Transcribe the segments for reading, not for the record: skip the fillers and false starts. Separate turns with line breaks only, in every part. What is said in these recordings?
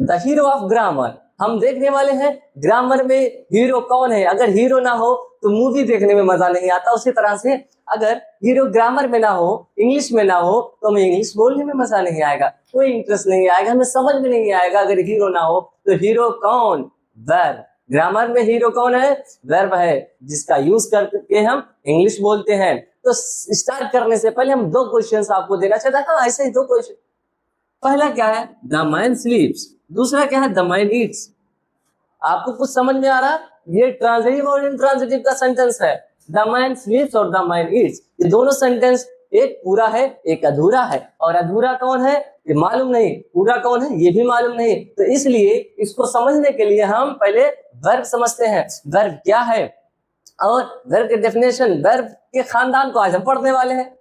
The hero of grammar, हम देखने वाले हैं ग्रामर में हीरो कौन है। अगर हीरो ना हो तो मूवी देखने में मजा नहीं आता, उसी तरह से अगर हीरो ग्रामर में ना हो, इंग्लिश में ना हो, तो हमें इंग्लिश बोलने में मजा नहीं आएगा, कोई इंटरेस्ट नहीं आएगा, हमें समझ में नहीं आएगा। अगर हीरो ना हो तो हीरो कौन, वर्ब। ग्रामर में हीरो कौन है, वर्ब है, जिसका यूज करके हम इंग्लिश बोलते हैं। तो स्टार्ट करने से पहले हम दो क्वेश्चंस आपको देना चाहता था, ऐसे ही दो क्वेश्चन। पहला क्या है, द मैन स्लीप्स, दूसरा क्या है, द मैन ईट्स। आपको कुछ समझ में आ रहा, ये ट्रांजिटिव और इंट्रांजिटिव का सेंटेंस है। द मैन स्लीप्स और द मैन ईट्स, ये दोनों सेंटेंस, एक पूरा है एक अधूरा है, और अधूरा कौन है ये मालूम नहीं, पूरा कौन है ये भी मालूम नहीं। तो इसलिए इसको समझने के लिए हम पहले वर्ब समझते हैं, वर्ब क्या है, और वर्ब के डेफिनेशन, वर्ब के खानदान को आज हम पढ़ने वाले हैं।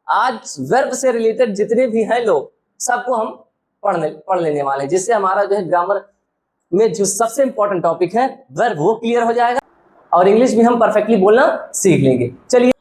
आज वर्ब से रिलेटेड जितने भी हैं लोग, सबको हम पढ़ लेने वाले हैं, जिससे हमारा जो है ग्रामर में जो सबसे इंपॉर्टेंट टॉपिक है वर्ब, वो क्लियर हो जाएगा, और इंग्लिश भी हम परफेक्टली बोलना सीख लेंगे। चलिए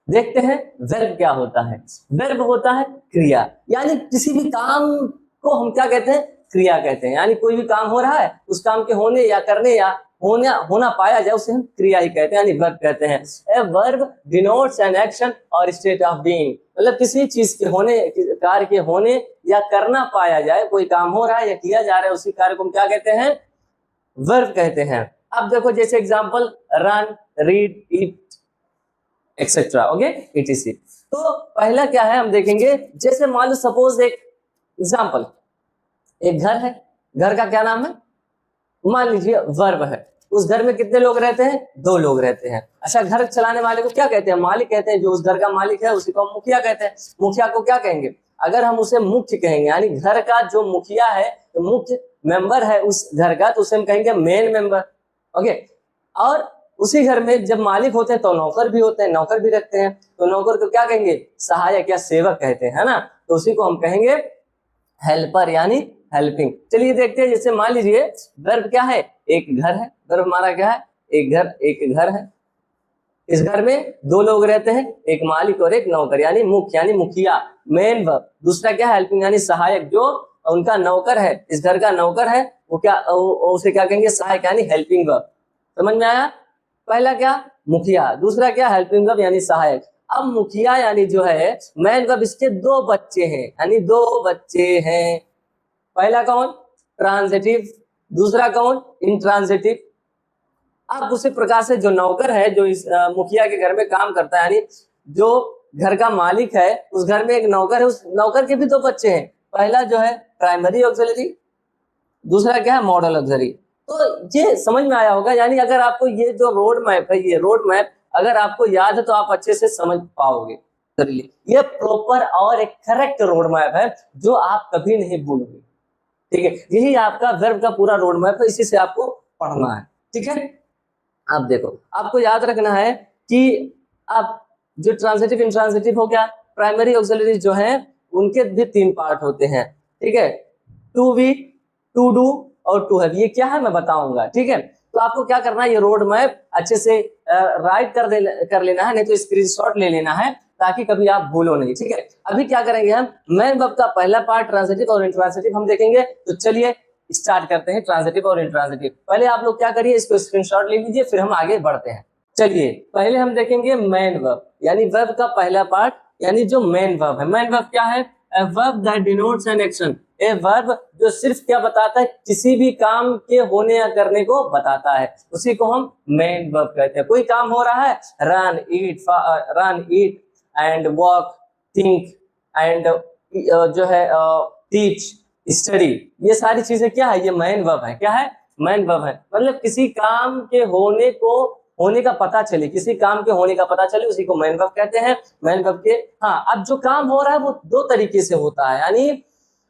देखते हैं वर्ब क्या होता है। वर्ब होता है क्रिया, यानी किसी भी काम को हम क्या कहते हैं, क्रिया कहते हैं। यानी कोई भी काम हो रहा है, उस काम के होने या करने या होना पाया जाए, उसे हम क्रिया ही कहते हैं, यानी वर्ब कहते हैं। A verb denotes an action और स्टेट ऑफ बीइंग, मतलब किसी चीज के होने, कार्य के होने या करना पाया जाए, कोई काम हो रहा है या किया जा रहा है, उसी कार्य को हम क्या कहते हैं, वर्ब कहते हैं। अब देखो जैसे एग्जांपल, रन, रीड, ईट एक्सेट्रा, ओके, etc। तो पहला क्या है हम देखेंगे, जैसे मान लो सपोज एक एग्जांपल, एक घर है, घर का क्या नाम है, मान लीजिए वर्ब है। उस घर में कितने लोग रहते हैं, 2 लोग रहते हैं। अच्छा, घर चलाने वाले को क्या कहते हैं, मालिक कहते हैं। जो उस घर का मालिक है उसी को हम मुखिया कहते हैं। मुखिया को क्या कहेंगे, अगर हम उसे मुख्य कहेंगे, यानी घर का जो मुखिया है, तो मुख्य मेंबर है उस घर का, तो उसे हम कहेंगे मेन मेंबर, ओके। और उसी घर में जब मालिक होते हैं तो नौकर भी होते हैं, नौकर भी रखते हैं, तो नौकर को क्या कहेंगे, सहायक या सेवक कहते हैं, है ना। तो उसी को हम कहेंगे हेल्पर, यानी हेल्पिंग। चलिए देखते हैं, जैसे मान लीजिए वर्ब क्या है, एक घर है। वर्ब हमारा क्या है, एक घर है। इस घर में 2 लोग रहते हैं, एक मालिक और एक नौकर, यानी मुख्य यानी मुखिया, मेन वर्ब। दूसरा क्या है, हेल्पिंग यानी सहायक, जो उनका नौकर है, इस घर का नौकर है, वो क्या, उसे क्या कहेंगे, सहायक यानी हेल्पिंग वर्ब। समझ में आया, पहला क्या मुखिया, दूसरा क्या हेल्पिंग वर्ब यानी सहायक। अब मुखिया यानी जो है मेन वर्ब, इसके 2 बच्चे हैं, यानी 2 बच्चे हैं। पहला कौन, ट्रांजिटिव, दूसरा कौन, इंट्रांजिटिव। अब उसी प्रकार से जो नौकर है, जो इस मुखिया के घर में काम करता है, यानी जो घर का मालिक है, उस घर में एक नौकर है, उस नौकर के भी 2 बच्चे हैं। पहला जो है प्राइमरी ऑक्सिलरी, दूसरा क्या है मॉडल ऑक्सिलरी। तो ये समझ में आया होगा, यानी अगर आपको ये जो रोड मैप है, ये रोड मैप अगर आपको याद है तो आप अच्छे से समझ पाओगे। ये प्रॉपर और एक करेक्ट रोड मैप है, जो आप कभी नहीं भूलोगे, ठीक है। यही आपका वर्ब का पूरा रोड मैप है, इसी से आपको पढ़ना है, ठीक है। अब देखो, आपको याद रखना है कि अब जो ट्रांजिटिव इंट्रांजिटिव हो गया, प्राइमरी ऑक्सिलरी जो है उनके भी 3 पार्ट होते हैं, ठीक है। टू बी, टू डू और टू हैव, ये क्या है मैं बताऊंगा, ठीक है। तो आपको क्या करना है, ये रोड मैप अच्छे से राइट कर लेना है, नहीं तो स्क्रीनशॉट ले लेना है, ताकि कभी आप भूलो नहीं, ठीक है। अभी क्या करेंगे हम, मेन वर्ब का पहला पार्ट ट्रांजिटिव और इंट्रांजिटिव हम देखेंगे। तो चलिए स्टार्ट करते हैं ट्रांजिटिव और इंट्रांजिटिव। पहले आप लोग क्या करिए, इसको स्क्रीनशॉट ले लीजिए, फिर हम आगे बढ़ते हैं। चलिए पहले हम देखेंगे मेन वर्ब, यानी वर्ब का पहला पार्ट, यानी जो मेन वर्ब है। मेन वर्ब क्या है, a verb that denotes an action, a verb जो सिर्फ क्या बताता है, किसी भी काम के होने या करने को बताता है, उसी को हम मेन वर्ब कहते हैं। कोई काम हो रहा है, run eat and walk, think and जो है टीच, स्टडी, ये सारी चीजें क्या है, ये मेन वर्ब है। क्या है, मेन वर्ब है। मतलब किसी काम के होने का पता चले, किसी काम के होने का पता चले, उसी को मेन वर्ब कहते हैं। मेन वर्ब के, हाँ, अब जो काम हो रहा है वो 2 तरीके से होता है, यानी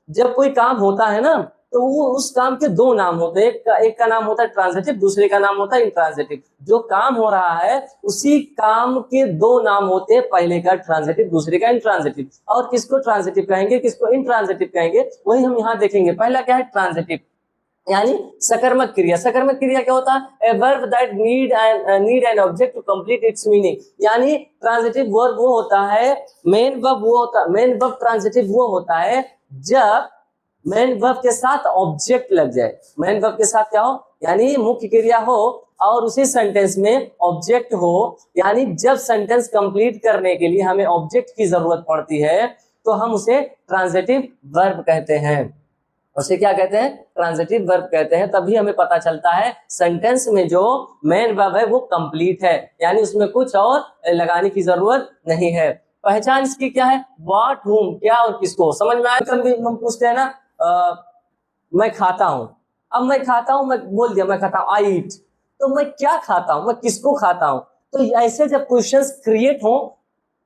जब कोई काम होता है ना, तो वो उस काम के 2 नाम होते हैं, एक का नाम होता है ट्रांजिटिव, दूसरे का नाम होता है इंट्रांजिटिव। जो काम हो रहा है उसी काम के 2 नाम होते हैं, पहले का ट्रांजिटिव, दूसरे का इंट्रांजिटिव। और किसको ट्रांजिटिव कहेंगे, किसको इंट्रांजिटिव कहेंगे, वही हम यहाँ देखेंगे। पहला क्या है, ट्रांजिटिव, यानी सकर्मक क्रिया। सकर्मक क्रिया क्या होता है, a verb that need an object to complete its meaning, यानी ट्रांजिटिव वर्ब वो होता है, मेन वर्ब ट्रांजिटिव वो होता है जब मेन वर्ब के साथ ऑब्जेक्ट लग जाए, मेन वर्ब के साथ क्या हो, यानी मुख्य क्रिया हो और उसी सेंटेंस में ऑब्जेक्ट हो, यानी जब सेंटेंस कंप्लीट करने के लिए हमें ऑब्जेक्ट की जरूरत पड़ती है तो हम उसे ट्रांजिटिव वर्ब कहते हैं। उसे क्या कहते हैं, ट्रांजिटिव वर्ब कहते हैं। तभी हमें पता चलता है सेंटेंस में जो मेन वर्ब है वो कंप्लीट है, यानी उसमें कुछ और लगाने की जरूरत नहीं है। पहचान इसकी क्या है, व्हाट, हुम, क्या और किसको। समझ में आया, कभी हम पूछते हैं ना मैं खाता हूं, अब मैं खाता हूं, मैं बोल दिया मैं खाता हूं, आई ईट, तो मैं क्या खाता हूं, मैं किसको खाता हूं। तो ऐसे जब क्वेश्चंस क्रिएट हो,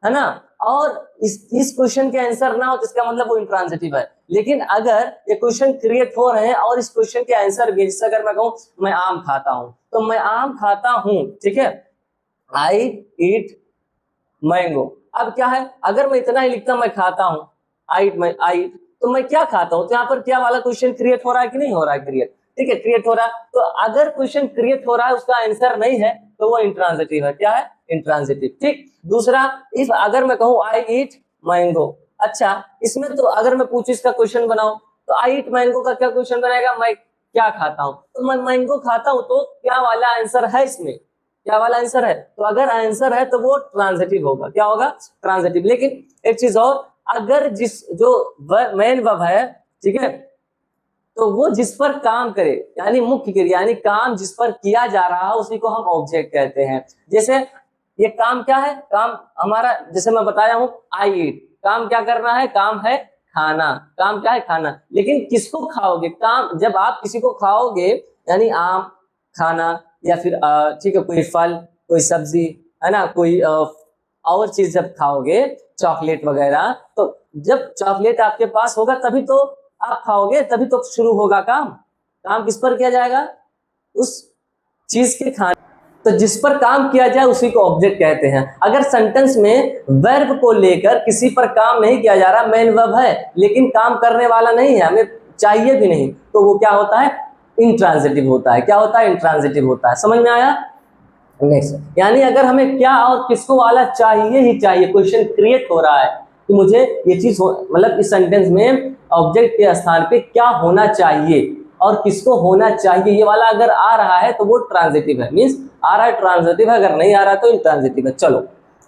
है ना, और इस क्वेश्चन के आंसर ना हो तो इसका मतलब वो इंट्रांजिटिव है। लेकिन अगर ये क्वेश्चन क्रिएट हो रहे हैं और इस क्वेश्चन के आंसर भी, जैसे अगर मैं कहूं मैं आम खाता हूं, तो मैं आम खाता हूं, ठीक है, आई ईट मैंगो। अब क्या है, अगर मैं इतना ही लिखता मैं खाता हूं, आई तो मैं क्या खाता हूं, तो यहाँ पर क्या वाला क्वेश्चन क्रिएट हो रहा है कि नहीं हो रहा है, क्रिएट, ठीक है, क्रिएट हो रहा है। तो अगर क्वेश्चन क्रिएट हो रहा है उसका आंसर नहीं है तो वो इंट्रांजिटिव है। क्या है, इंट्रांजिटिव। ठीक, दूसरा, इफ अगर मैं कहूं आई ईट मैंगो, अच्छा इसमें तो अगर मैं पूछूं इसका क्वेश्चन बनाऊं तो आई ईट मैंगो का क्या क्वेश्चन बनेगा, मैं क्या खाता हूं, तो मैं मैंगो खाता हूं, तो क्या वाला आंसर है इसमें, क्या वाला आंसर है, तो अगर आंसर है तो वो ट्रांजिटिव होगा। क्या होगा, ट्रांजिटिव। लेकिन एक चीज और, अगर जिस जो मेन वर्ब है, ठीक है, तो वो जिस पर काम करे, यानी मुख्य क्रिया, यानी काम जिस पर किया जा रहा है उसी को हम ऑब्जेक्ट कहते हैं। जैसे ये काम क्या है, काम हमारा, जैसे मैं बताया हूं आई ईट, काम क्या करना है, काम है खाना, काम क्या है, खाना। लेकिन किसको खाओगे, काम जब आप किसी को खाओगे, यानी आम खाना, या फिर ठीक है कोई फल, कोई सब्जी, है ना, कोई और चीज जब खाओगे, चॉकलेट वगैरह, तो जब चॉकलेट आपके पास होगा तभी तो आप खाओगे, तभी तो शुरू होगा काम। काम किस पर किया जाएगा, उस चीज के खाने, तो जिस पर काम किया जाए उसी को ऑब्जेक्ट कहते हैं। अगर सेंटेंस में वर्ब को लेकर किसी पर काम नहीं किया जा रहा, मेन वर्ब है लेकिन काम करने वाला नहीं है, हमें चाहिए भी नहीं, तो वो क्या होता है, इंट्रांजिटिव होता है। क्या होता है, इंट्रांजिटिव होता है। समझ में आया। नेक्स्ट, यानी अगर हमें क्या और किसको वाला चाहिए ही चाहिए, क्वेश्चन क्रिएट हो रहा है कि मुझे ये चीज मतलब इस सेंटेंस में ऑब्जेक्ट के स्थान पे क्या होना चाहिए और किसको होना चाहिए, ये वाला अगर आ रहा है तो वो ट्रांजिटिव है, मींस आ रहा है ट्रांजिटिव है, अगर नहीं आ रहा तो इंट्रांजिटिव है। चलो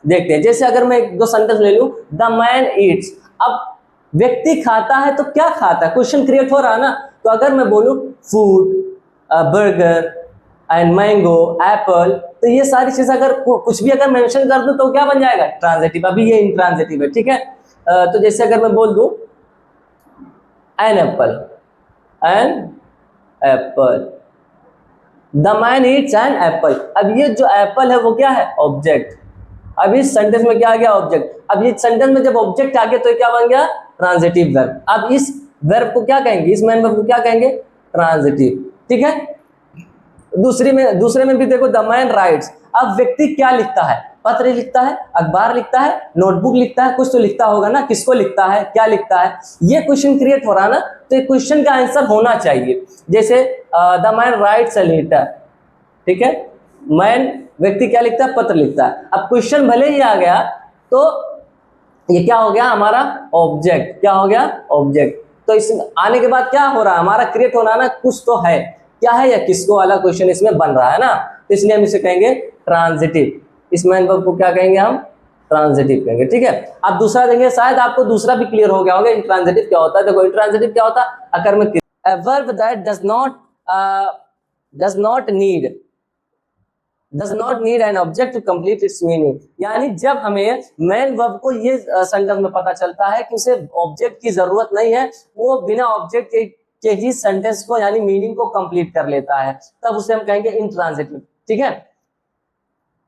देखते हैं, जैसे अगर मैं एक दो सेंटेंस ले लूं, द मैन ईट्स, अब व्यक्ति खाता है तो क्या खाता है, क्वेश्चन क्रिएट हो रहा है ना। तो अगर मैं बोलूं food, burger and mango, Apple, तो ये सारी चीजें अगर कुछ भी अगर मेंशन कर दूं तो क्या बन जाएगा, ट्रांजिटिव। अभी ये इंट्रांजिटिव है, ठीक है। तो जैसे अगर मैं बोल दूं an apple, an apple, the man eats an apple, अब ये जो एप्पल है वो क्या है, ऑब्जेक्ट। अब इस सेंटेंस में क्या आ गया, ऑब्जेक्ट। अब ये सेंटेंस में जब ऑब्जेक्ट आ गया तो क्या बन गया, ट्रांजिटिव वर्ब। अब इस वर्ब को क्या कहेंगे, इस मेन वर्ब को क्या कहेंगे, ट्रांजिटिव, ठीक है। दूसरे में भी देखो, द मैन राइट्स, अब व्यक्ति क्या लिखता है, पत्र लिखता है, अखबार लिखता है, नोटबुक लिखता है, कुछ तो लिखता होगा ना, किसको लिखता है, क्या लिखता है, ये क्वेश्चन क्रिएट हो रहा है ना, तो एक क्वेश्चन का आंसर होना चाहिए। जैसे the man writes a letter, ठीक है, मैन व्यक्ति क्या लिखता है, पत्र लिखता है। अब क्वेश्चन भले ही आ गया तो ये क्या हो गया, हमारा ऑब्जेक्ट। क्या हो गया, ऑब्जेक्ट। तो इस आने के बाद क्या हो रहा है, हमारा क्रिएट होना ना, कुछ तो है, क्या है या किसको वाला क्वेश्चन इसमें बन रहा है ना, तो इसलिए हम इसे कहेंगे ट्रांजिटिव। इस मेन वर्ब को क्या कहेंगे हम, ट्रांजिटिव कहेंगे, ठीक है। अब दूसरा देंगे, शायद आपको दूसरा भी क्लियर हो गया होगा इंट्रांजिटिव क्या होता है। देखो इंट्रांजिटिव क्या होता है, अगर मैं verb that does not need an object to complete its meaning, यानी जब हमें मेन वर्ब को ये सेंटेंस में पता चलता है कि उसे ऑब्जेक्ट की जरूरत नहीं है, वो बिना ऑब्जेक्ट के ही सेंटेंस को यानी मीनिंग को कंप्लीट कर लेता है, तब उसे हम कहेंगे इंट्रांजिटिव, ठीक है।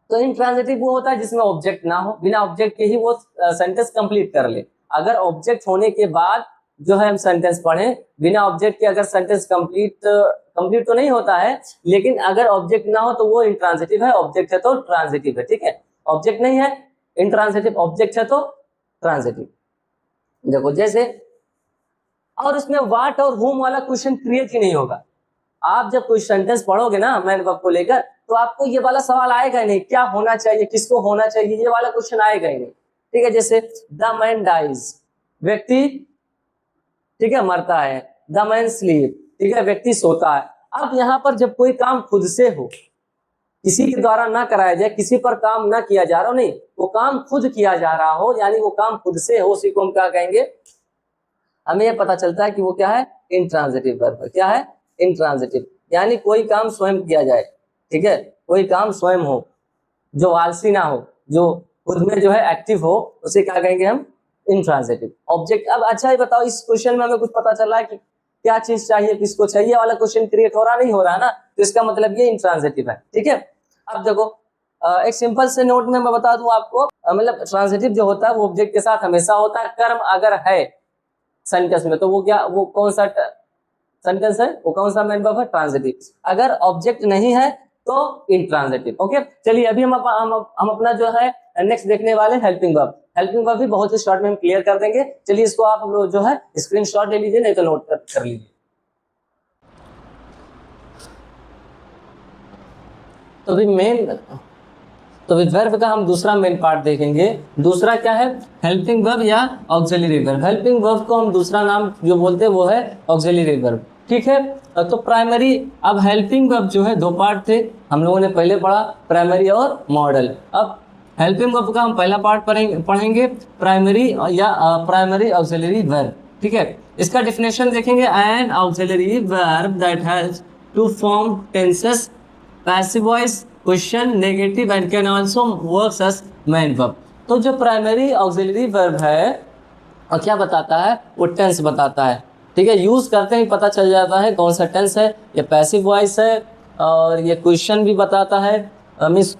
तो इंट्रांजिटिव वो होता है जिसमें ऑब्जेक्ट ना हो, बिना ऑब्जेक्ट के ही वो सेंटेंस कंप्लीट कर ले। अगर ऑब्जेक्ट होने के बाद जो है हम सेंटेंस पढ़ें, बिना ऑब्जेक्ट के अगर सेंटेंस कंप्लीट तो नहीं होता है, लेकिन अगर ऑब्जेक्ट ना हो तो वो इंट्रांजिटिव है, ऑब्जेक्ट है तो ट्रांजिटिव है, ठीक है। ऑब्जेक्ट नहीं है इंट्रांजिटिव, ऑब्जेक्ट है तो ट्रांजिटिव। देखो जैसे, और उसमें व्हाट और होम वाला क्वेश्चन क्रिएट ही नहीं होगा। आप जब कोई सेंटेंस पढ़ोगे ना मेन वर्ब को लेकर, तो आपको ये वाला सवाल आएगा नहीं, क्या होना चाहिए, किसको होना चाहिए, ये वाला क्वेश्चन आएगा ही नहीं, ठीक है। जैसे द मैन डाइज, व्यक्ति ठीक है, मरता है। द मैन स्लीप, ठीक है, व्यक्ति सोता है। अब यहाँ पर जब कोई काम खुद से हो, किसी के द्वारा ना कराया जाए, किसी पर काम ना किया जा रहा हो, नहीं, वो काम खुद किया जा रहा हो, यानी वो काम खुद से हो, उसी को हम क्या कहेंगे, हमें ये पता चलता है कि वो क्या है, इंट्रांजिटिव वर्ब। क्या है, इंट्रांजिटिव, यानी कोई काम स्वयं किया जाए, ठीक है, कोई काम स्वयं हो, जो आलसी ना हो, जो खुद में जो है एक्टिव हो, उसे क्या कहेंगे हम, इंट्रांजिटिव ऑब्जेक्ट। अब अच्छा ये बताओ, इस क्वेश्चन में हमें कुछ पता चल रहा है कि क्या चीज चाहिए, किसको चाहिए वाला क्वेश्चन क्रिएट हो रहा नहीं हो रहा है ना, तो इसका मतलब ये इंट्रांजिटिव है। ठीक है, अब देखो एक सिंपल से नोट में मैं बता दूं आपको, मतलब ट्रांजिटिव जो होता है वो ऑब्जेक्ट के साथ हमेशा होता है। कर्म अगर है सेंटेंस में तो वो क्या, वो कौन सा सेंटेंस है, वो कौन सा मेन वर्ब है, ट्रांजिटिव। अगर ऑब्जेक्ट नहीं है तो इंट्रांजिटिव। ओके, चलिए अभी हम अपना जो है नेक्स्ट देखने वाले हेल्पिंग वर्ब। हेल्पिंग वर्ब भी बहुत ही शॉर्ट में हम क्लियर कर देंगे। चलिए इसको आप लोग जो है स्क्रीनशॉट ले लीजिए, नहीं तो नोट कर लीजिए। तो अभी वर्ब का हम दूसरा मेन पार्ट देखेंगे। दूसरा क्या है, हेल्पिंग वर्ब या ऑक्सिलरी वर्ब। हेल्पिंग वर्ब को हम दूसरा नाम जो बोलते हैं वो है ऑक्सिलरी वर्ब। ठीक है, तो प्राइमरी, अब हेल्पिंग वर्ब जो है दो पार्ट थे, हम लोगों ने पहले पढ़ा, प्राइमरी और मॉडल। अब हेल्पिंग वर्ब का हम पहला पार्ट पढ़ेंगे, प्राइमरी या प्राइमरी ऑक्सिलरी वर्ब। ठीक है, इसका डेफिनेशन देखेंगे, an auxiliary verb that has to form tenses, passive voice, question, negative and can also works as main verb. तो जो प्राइमरी ऑक्सिलरी वर्ब है और क्या बताता है, वो टेंस बताता है। ठीक है, यूज करते ही पता चल जाता है कौन सा टेंस है, ये पैसिव वॉइस है और ये क्वेश्चन भी बताता है। मीन्स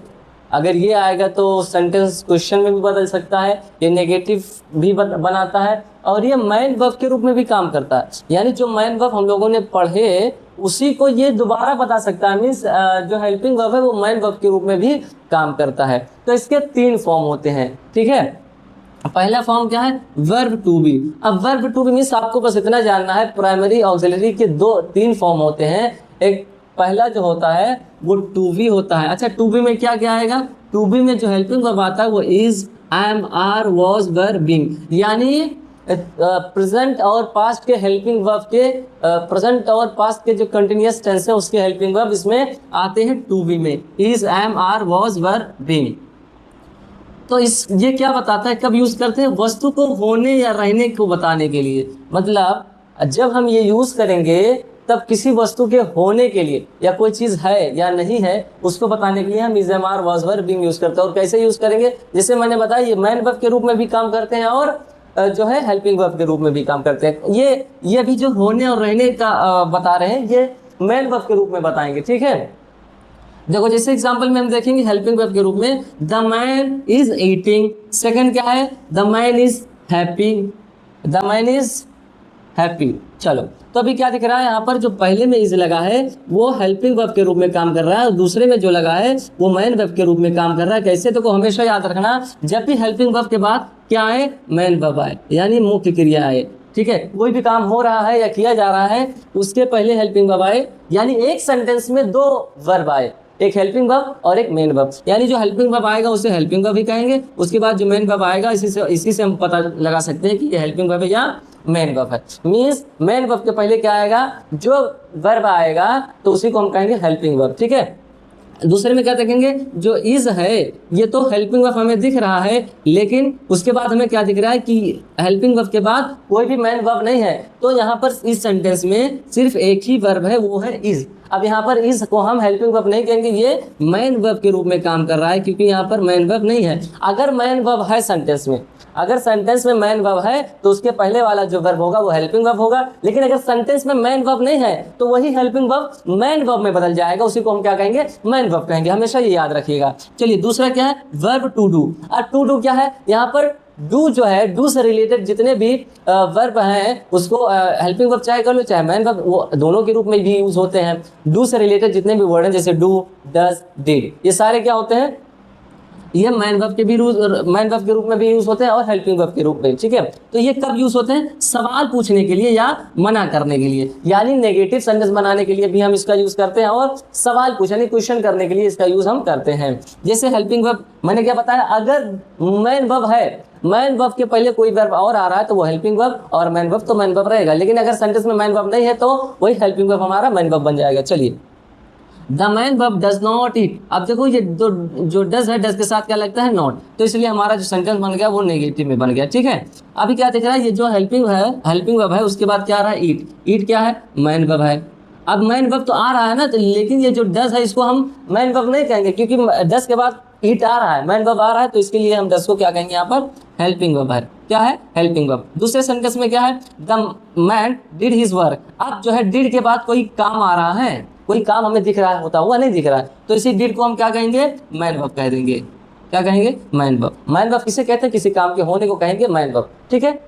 अगर ये आएगा तो सेंटेंस क्वेश्चन में भी बदल सकता है, ये नेगेटिव भी बनाता है और ये मेन वर्ब के रूप में भी काम करता है। यानी जो मेन वर्ब हम लोगों ने पढ़े उसी को ये दोबारा बता सकता है। मीन्स जो हेल्पिंग वर्ब है वो मेन वर्ब के रूप में भी काम करता है। तो इसके तीन फॉर्म होते हैं। ठीक है, पहला फॉर्म क्या है, वर्ब टू बी। अब वर्ब टू बी मीन्स आपको बस इतना जानना है, प्राइमरी ऑक्सिलरी के तीन फॉर्म होते हैं। एक पहला जो होता है वो टू बी होता है। अच्छा, टू बी में क्या क्या आएगा, टू बी में जो हेल्पिंग वर्ब आता है वो is, am, are, was, were, being. यानी प्रेजेंट और पास्ट के हेल्पिंग वर्ब के प्रेजेंट और पास्ट के जो कंटिन्यूअस टेंस है उसके हेल्पिंग वर्ब इसमें आते हैं टू बी में, is, am, are, was, were, being. तो ये क्या बताता है, कब यूज करते हैं, वस्तु को होने या रहने को बताने के लिए। मतलब जब हम ये यूज करेंगे तब किसी वस्तु के होने के लिए, या कोई चीज है या नहीं है उसको बताने के लिए हम is, am, are, was, were, being use करते हैं। और कैसे यूज करेंगे, जैसे मैंने बताया ये मेन वर्ब के रूप में भी काम करते हैं और जो है हेल्पिंग वर्ब के रूप में भी काम करते हैं। ये भी जो होने और रहने का बता रहे हैं ये मेन वर्ब के रूप में बताएंगे। ठीक है, देखो जैसे एग्जांपल में हम देखेंगे हेल्पिंग वर्ब के रूप में, the man is eating. Second क्या है, the man is happy, the man is happy. चलो, तो अभी क्या दिख रहा है यहाँ पर, जो पहले में इज लगा है वो हेल्पिंग वर्ब के रूप में काम कर रहा है और दूसरे में जो लगा है वो मेन वर्ब के रूप में काम कर रहा है। कैसे, तो हमेशा याद रखना, जब भी हेल्पिंग वर्ब के बाद क्या आए, मेन वर्ब आए, यानी मुख्य क्रिया आए। ठीक है, कोई भी काम हो रहा है या किया जा रहा है उसके पहले हेल्पिंग वर्ब आए, यानी एक सेंटेंस में दो वर्ब आए, एक हेल्पिंग वर्ब और एक मेन वर्ब। यानी जो हेल्पिंग वर्ब आएगा उसे हेल्पिंग वर्ब ही कहेंगे, उसके बाद जो मेन वर्ब आएगा इसी से हम पता लगा सकते हैं कि ये हेल्पिंग वर्ब है या मेन वर्ब है। मीन्स मेन वर्ब के पहले क्या आएगा, जो वर्ब आएगा तो उसी को हम कहेंगे हेल्पिंग वर्ब। ठीक है, दूसरे में क्या देखेंगे, जो इज है ये तो हेल्पिंग वर्ब हमें दिख रहा है, लेकिन उसके बाद हमें क्या दिख रहा है कि हेल्पिंग वर्ब के बाद कोई भी मेन वर्ब नहीं है। तो यहाँ पर इस सेंटेंस में सिर्फ एक ही वर्ब है, वो है इज। अब यहाँ पर इज को हम हेल्पिंग वर्ब नहीं कहेंगे, ये मेन वर्ब के रूप में काम कर रहा है, क्योंकि यहाँ पर मेन वर्ब नहीं है। अगर मेन वर्ब है सेंटेंस में, अगर सेंटेंस में मेन वर्ब है तो उसके पहले वाला जो वर्ब होगा वो हेल्पिंग वर्ब होगा, लेकिन अगर सेंटेंस में मेन वर्ब नहीं है तो वही हेल्पिंग वर्ब मेन वर्ब में बदल जाएगा, उसी को हम क्या कहेंगे, मेन वर्ब कहेंगे। हमेशा ये याद रखिएगा। चलिए दूसरा क्या है, वर्ब टू डू। और टू डू क्या है, यहाँ पर डू जो है, डू से रिलेटेड जितने भी वर्ब हैं उसको हेल्पिंग वर्ब चाहे कर लो चाहे मेन वर्ब, वो दोनों के रूप में भी यूज होते हैं। डू से रिलेटेड जितने भी वर्ड हैं जैसे डू, डज, डिड, ये सारे क्या होते हैं, ये मैन वर्ब के भी मैन वर्ब के रूप में भी यूज होते हैं और हेल्पिंग वर्ब के रूप में, ठीक है। तो ये कब यूज होते हैं? सवाल पूछने के लिए या मना करने के लिए, यानी नेगेटिव सेंटेंस बनाने के लिए भी हम इसका यूज करते हैं और सवाल पूछने क्वेश्चन करने के लिए इसका यूज हम करते हैं। जैसे हेल्पिंग वर्ब मैंने क्या बताया, अगर मैन वर्ब है, मैन वर्ब के पहले कोई वर्ब और आ रहा है तो वो हेल्पिंग वर्ब, और मैन वर्ब तो मैन वर्ब रहेगा। लेकिन अगर सेंटेंस में मैन वर्ब नहीं है तो वही हेल्पिंग वर्ब हमारा मैन वर्ब बन जाएगा। चलिए, the man verb does not eat. अब देखो ये जो डज है, डज के साथ क्या लगता है? नॉट, तो इसलिए हमारा जो सेंटेंस बन गया वो नेगेटिव में बन गया, ठीक है। अभी क्या दिख रहा है, ये जो हेल्पिंग वर्ब है उसके बाद क्या आ रहा है? ईट। ईट क्या है? मैन वर्ब है। अब मैन वर्ब तो आ रहा है ना, तो लेकिन ये जो डज है इसको हम मैन वर्ब नहीं कहेंगे, क्योंकि डज के बाद ईट आ रहा है, मैन वर्ब आ रहा है, तो इसके लिए हम डज को क्या कहेंगे? यहाँ पर हेल्पिंग वर्ब है। क्या है? Helping verb. दूसरे सेंटेंस में क्या है? The man did his work. अब जो है डिड के बाद कोई काम आ रहा है, कोई काम हमें दिख रहा है, होता हुआ नहीं दिख रहा है, तो इसी डिड को हम क्या कहेंगे? मैन वर्ब कह देंगे। क्या कहेंगे? Man verb. मैन वर्ब किसे कहते हैं? किसी काम के होने को कहेंगे मैन वर्ब, ठीक है।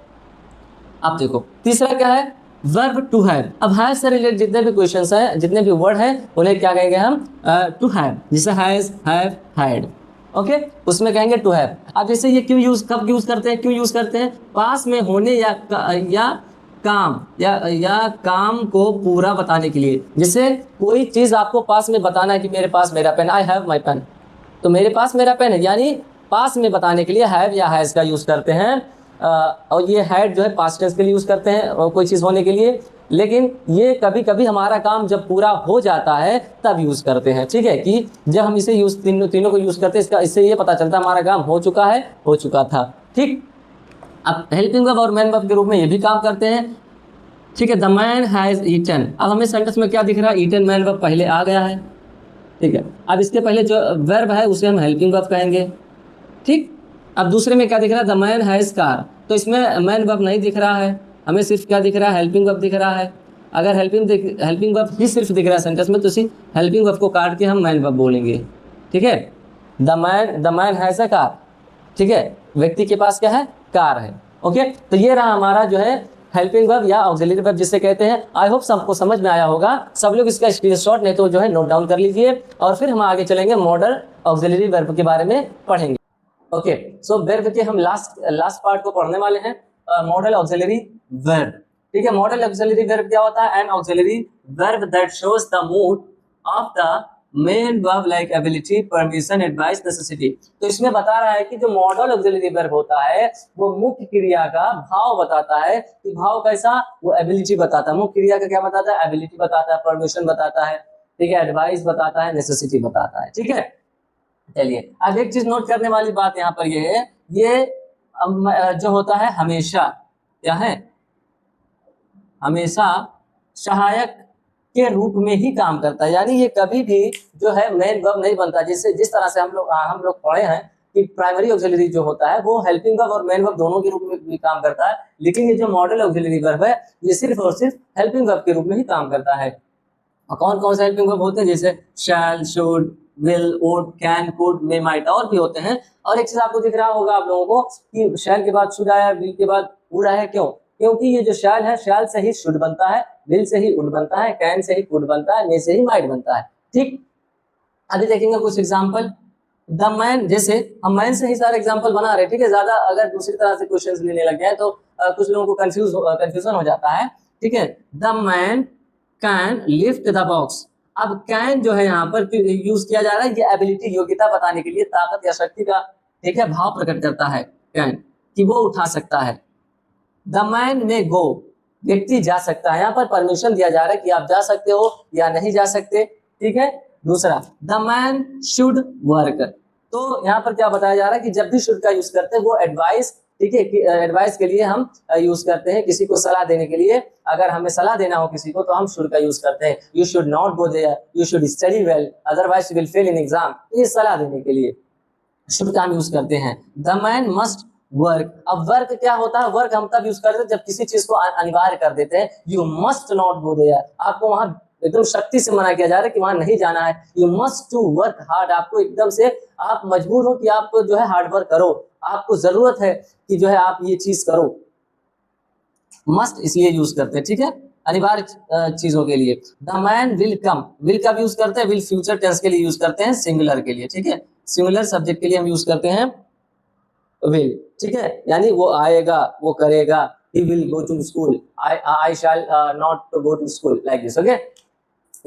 अब देखो तीसरा क्या है? Verb to have. अब हैव से रिलेटेड जितने भी क्वेश्चंस हैं, जितने भी वर्ड हैं, उन्हें क्या कहेंगे हम? To have. जैसे हैज, हैव, हैड, ओके, उसमें कहेंगे टू हैव। अब जैसे ये कब यूज करते हैं? क्यों यूज करते हैं? पास में होने या काम या काम को पूरा बताने के लिए। जैसे कोई चीज आपको पास में बताना है कि मेरे पास मेरा pen, I have my pen, तो मेरे पास मेरा पेन है, यानी पास में बताने के लिए हैव या हैज का यूज करते हैं। और ये हैड जो है पास्ट टेंस के लिए यूज करते हैं, और कोई चीज होने के लिए। लेकिन ये कभी कभी हमारा काम जब पूरा हो जाता है तब यूज करते हैं, ठीक है, कि जब हम इसे यूज तीनों को यूज करते हैं, इससे ये पता चलता है हमारा काम हो चुका है, हो चुका था, ठीक। अब हेल्पिंग वर्ब और मैन वर्ब के रूप में ये भी काम करते हैं, ठीक है। The man has eaten. अब हमें सेंटेंस में क्या दिख रहा है? ईटन मैन वर्ब पहले आ गया है, ठीक है। अब इसके पहले जो वर्ब है उसे हम हेल्पिंग वर्ब कहेंगे, ठीक। अब दूसरे में क्या दिख रहा है? द मैन हैज कार, तो इसमें मैन वर्ब नहीं दिख रहा है, हमें सिर्फ क्या दिख रहा है? हेल्पिंग वर्ब दिख रहा है। अगर हेल्पिंग वर्ब ही सिर्फ दिख रहा है सेंटेंस में, तो इसी हेल्पिंग वर्ब को काट के हम मैन वर्ब बोलेंगे, ठीक है। The man has a car, ठीक है, व्यक्ति के पास क्या है? कार है, ओके। तो ये रहा हमारा जो है हेल्पिंग वर्ब या ऑक्सिलरी वर्ब जिसे कहते हैं। आई होप सबको समझ में आया होगा। सब लोग इसका स्क्रीनशॉट नहीं तो जो है नोट डाउन कर लीजिए, और फिर हम आगे चलेंगे मॉडल ऑक्सिलरी वर्ब के बारे में पढ़ेंगे। ओके, सो वर्ब के हम लास्ट पार्ट को पढ़ने वाले हैं, मॉडल ऑक्सिलरी वर्ब, ठीक है। मॉडल ऑक्सिलरी वर्ब क्या होता है? N auxiliary verb that shows the mood off the main verb like ability, permission, advice, necessity. तो इसमें बता रहा है कि जो मॉडल ऑक्सिलरी वर्ब होता है वो मुख्य क्रिया का भाव बताता है, कि भाव कैसा? वो एबिलिटी बताता है। मुख्य क्रिया का क्या बताता है? एबिलिटी बताता है, परमिशन बताता है, ठीक है, एडवाइस बताता है, नेसेसिटी बताता है, ठीक है। चलिए, अब एक चीज नोट करने वाली बात यहाँ पर ये है, ये जो होता है हमेशा क्या है? हमेशा सहायक के रूप में ही काम करता है, यानी ये कभी भी जो है मेन वर्ब नहीं बनता। जिस तरह से हम लोग पढ़े हैं कि प्राइमरी ऑक्सिलरी जो होता है वो हेल्पिंग वर्ब और मेन वर्ब दोनों के रूप में भी काम करता है, लेकिन ये जो मॉडल ऑक्सिलरी वर्ब है ये सिर्फ और सिर्फ हेल्पिंग वर्ब के रूप में ही काम करता है। और कौन कौन से हेल्पिंग वर्ब होते हैं? जैसे shall, should, will, would, can, could, may, might, और भी होते हैं। और एक चीज आपको दिख रहा होगा आप लोगों को कि शैल के बाद शुड आया, विल के बाद वुड आया, क्यों? क्योंकि ये जो शैल है, शैल से ही शुड बनता है, विल से ही वुड बनता है, कैन से ही कुड बनता है, मे से ही माइट बनता है, ठीक। अभी देखेंगे कुछ एग्जाम्पल। द मैन, जैसे हम मैन से ही सारे एग्जाम्पल बना रहे हैं, ठीक है। ज्यादा अगर दूसरी तरह से क्वेश्चन लेने लग जाए तो कुछ लोगों को कंफ्यूजन हो जाता है, ठीक है। The man can lift the box. अब कैन जो है यहाँ पर यूज किया जा रहा है, ये एबिलिटी, योग्यता बताने के लिए, ताकत या शक्ति का, ठीक है, भाव प्रकट करता है कैन, कि वो उठा सकता है। द मैन में गो, व्यक्ति जा सकता है, यहाँ पर परमिशन दिया जा रहा है कि आप जा सकते हो या नहीं जा सकते, ठीक है। दूसरा, द मैन शुड वर्क, तो यहाँ पर क्या बताया जा रहा है कि जब भी शुड का यूज करते हैं वो एडवाइस, ठीक है, एडवाइस के लिए हम यूज करते हैं, किसी को सलाह देने के लिए। अगर हमें सलाह देना हो किसी को तो हम शुड का यूज करते हैं। You should not go there, you should study well, otherwise you will fail in exam, तो ये सलाह देने के लिए शुड का हम यूज करते हैं। The man must work. अब वर्क क्या होता है? वर्क हम तब यूज करते हैं जब किसी चीज को अनिवार्य कर देते हैं। You must not go there, आपको वहां एकदम शक्ति से मना किया जा रहा है कि वहां नहीं जाना है। You must to work hard, आपको एकदम से आप मजबूर हो कि आप जो है हार्ड वर्क करो, आपको जरूरत है कि जो है आप ये चीज करो। मस्ट इसलिए यूज करते हैं, ठीक है, अनिवार्य चीजों के लिए। The man will come, will कब यूज करते हैं? विल फ्यूचर टेंस के लिए यूज करते हैं, सिंगुलर के लिए, ठीक है, सिंगुलर सब्जेक्ट के लिए हम यूज करते हैं विल, ठीक है, यानी वो आएगा, वो करेगा, he will go to school, I shall not go to school, like this, okay।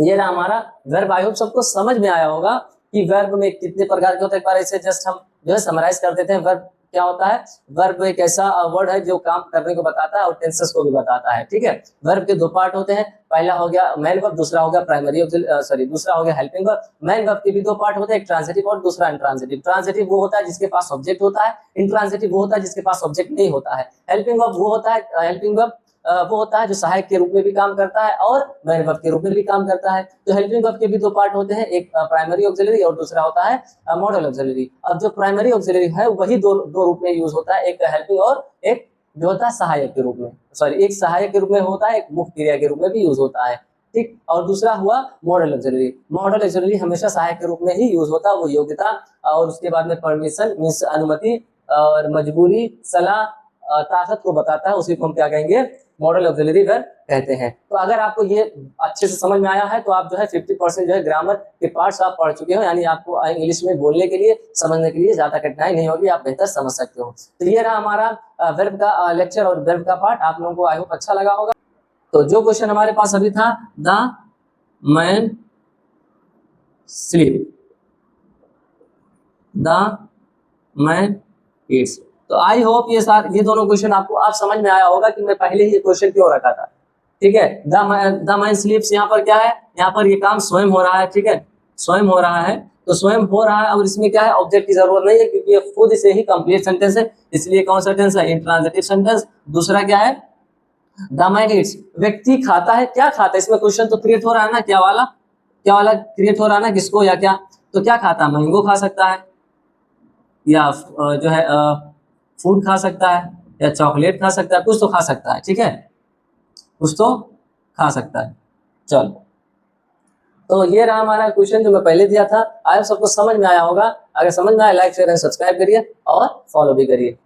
ये रहा हमारा वर्ब। आई होप सबको समझ में आया होगा कि वर्ब में कितने प्रकार के होते हैं। एक बार ऐसे जस्ट हम जो है समराइज कर देते हैं। वर्ब क्या होता है? वर्ब एक ऐसा वर्ड है जो काम करने को बताता है और टेंसेस को भी बताता है, ठीक है। वर्ब के दो पार्ट होते हैं, पहला हो गया मेन वर्ब, दूसरा हो गया प्राइमरी सॉरी दूसरा हो गया हेल्पिंग वर्ब। मेन वर्ब के भी दो पार्ट होते हैं, एक ट्रांजिटिव और दूसरा इंट्रांजिटिव। ट्रांजिटिव वो होता है जिसके पास ऑब्जेक्ट होता है, इंट्रांजिटिव वो होता है जिसके पास ऑब्जेक्ट नहीं होता है। हेल्पिंग वर्ब वो होता है, हेल्पिंग वर्ब वो होता है जो सहायक के रूप में भी काम करता है और मेन वर्ब के रूप में भी काम करता है। तो हेल्पिंग वर्ब के भी दो पार्ट होते हैं, एक प्राइमरी ऑक्सिलरी और दूसरा होता है मॉडल ऑक्सिलरी। अब जो प्राइमरी ऑक्सिलरी है वही दो रूप में यूज होता है, एक हेल्पिंग और एक जो होता है सहायक के रूप में, सॉरी एक सहायक के रूप में होता है, एक मुख्य क्रिया के रूप में भी यूज होता है, ठीक। और दूसरा हुआ मॉडल ऑक्सिलरी। मॉडल ऑक्सिलरी हमेशा सहायक के रूप में ही यूज होता है, वो योग्यता और उसके बाद में परमिशन मींस अनुमति और मजबूरी, सलाह, ताकत को बताता है, उसी को हम क्या कहेंगे? मॉडल ऑक्सिलरी वर्ब कहते हैं। तो अगर आपको ये अच्छे से समझ में आया है तो आप जो है 50% जो है ग्रामर के पार्ट्स आप पढ़ चुके हो, यानी आपको इंग्लिश में बोलने के लिए, समझने के लिए ज्यादा कठिनाई नहीं होगी, आप बेहतर समझ सकते हो। तो ये रहा हमारा वर्ब का लेक्चर और वर्ब का पार्ट। आप लोगों को आई होप अच्छा लगा होगा। तो जो क्वेश्चन हमारे पास अभी था, the man sleep, the man Yeats. तो आई होप ये दोनों क्वेश्चन आपको आप समझ में आया होगा कि मैं पहले ही ये क्वेश्चन क्यों रखा था, ठीक है। द मैन स्लीप्स, यहाँ पर क्या है? यहाँ पर ये काम स्वयं हो रहा है, ठीक है, स्वयं हो रहा है। तो स्वयं हो रहा है और इसमें क्या है? ऑब्जेक्ट की जरूरत नहीं है क्योंकि ये खुद से ही कंप्लीट सेंटेंस है, इसलिए कौन सा टेंस है? Intransitive sentence. दूसरा क्या है? द मैन ईट्स, व्यक्ति खाता है। क्या खाता है? इसमें क्वेश्चन तो क्रिएट हो रहा है ना, क्या वाला क्रिएट हो रहा है ना, किसको या क्या? तो क्या खाता है? मैंगो खा सकता है, या जो है फूड खा सकता है, या चॉकलेट खा सकता है, कुछ तो खा सकता है, ठीक है, कुछ तो खा सकता है। चलो, तो ये रहा हमारा क्वेश्चन जो मैं पहले दिया था। आई होप सबको समझ में आया होगा। अगर समझ में आया लाइक शेयर एंड सब्सक्राइब करिए और फॉलो भी करिए।